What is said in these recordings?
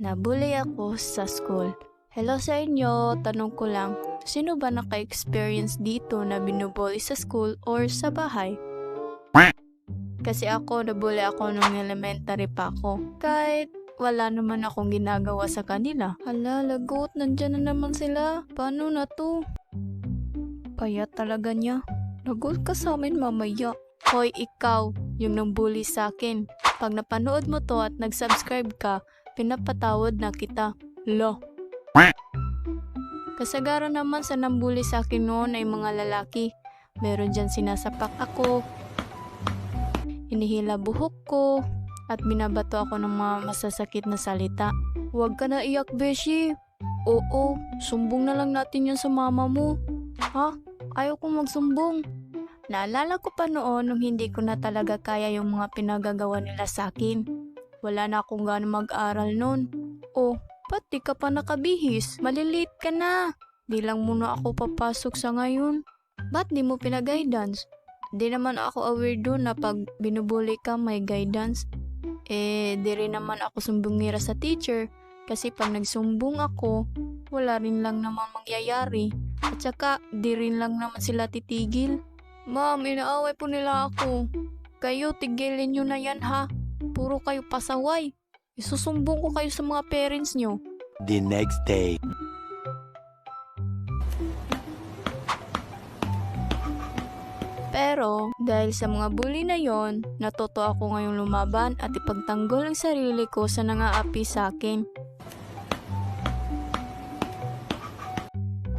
Nabully ako sa school. Hello sa inyo, tanong ko lang, sino ba naka-experience dito na binubully sa school or sa bahay? Kasi ako, nabully ako nung elementary pa ako. Kahit wala naman akong ginagawa sa kanila. Hala, lagot, nandyan na naman sila. Paano na to? Payat talaga niya. Lagot ka sa amin mamaya. Hoy, ikaw, yung nang-bully sa akin. Pag napanood mo to at nag-subscribe ka, pinapatawad na kita. Lo. Kasagaran naman sa nambuli sa akin noon ay mga lalaki. Meron dyan sinasapak ako, inihila buhok ko, at binabato ako ng mga masasakit na salita. Huwag ka na iyak, Beshi. Oo, sumbong na lang natin yan sa mama mo. Ha? Ayaw kong magsumbong. Naalala ko pa noon nung hindi ko na talaga kaya yung mga pinagagawa nila sa akin. Wala na akong gana mag-aral noon. Oh, ba't di ka pa nakabihis? Malilate ka na. Di lang muna ako papasok sa ngayon. Ba't di mo pina-guidance? Di naman ako aware doon na pag binubuli ka may guidance. Di rin naman ako sumbungira sa teacher. Kasi pag nagsumbong ako, wala rin lang naman mangyayari. At saka, di rin lang naman sila titigil. Ma'am, inaaway po nila ako. Kayo, tigilin nyo na yan ha. Puro kayo pasaway. Isusumbong ko kayo sa mga parents nyo. The next day. Pero, dahil sa mga bully na yon, natuto ako ngayong lumaban at ipagtanggol ang sarili ko sa nangaapi sa akin.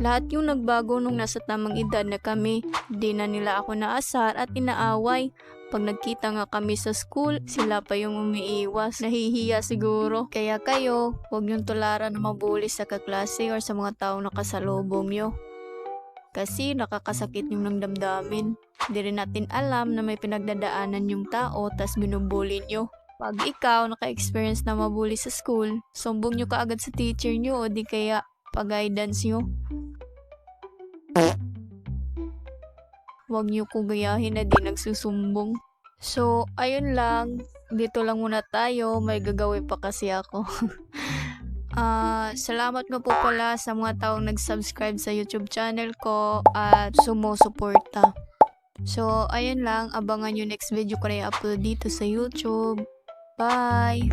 Lahat yung nagbago nung nasa tamang edad na kami. Di na nila ako naasar at inaaway. Pag nagkita nga kami sa school, sila pa yung umiiwas. Nahihiya siguro. Kaya kayo, huwag niyong tularan na mabuli sa kaklase or sa mga taong nakasalubong nyo. Kasi nakakasakit yung nang damdamin. Di rin natin alam na may pinagdadaanan yung tao tas binubuli nyo. Pag ikaw naka-experience na mabuli sa school, sumbong nyo kaagad sa teacher nyo o di kaya pag-guidance nyo. Huwag niyo ko gayahin na di nagsusumbong. So, ayun lang. Dito lang muna tayo. May gagawin pa kasi ako. Salamat nga po pala sa mga taong nag-subscribe sa YouTube channel ko at sumusuporta. So, ayun lang. Abangan yung next video ko na i-upload dito sa YouTube. Bye!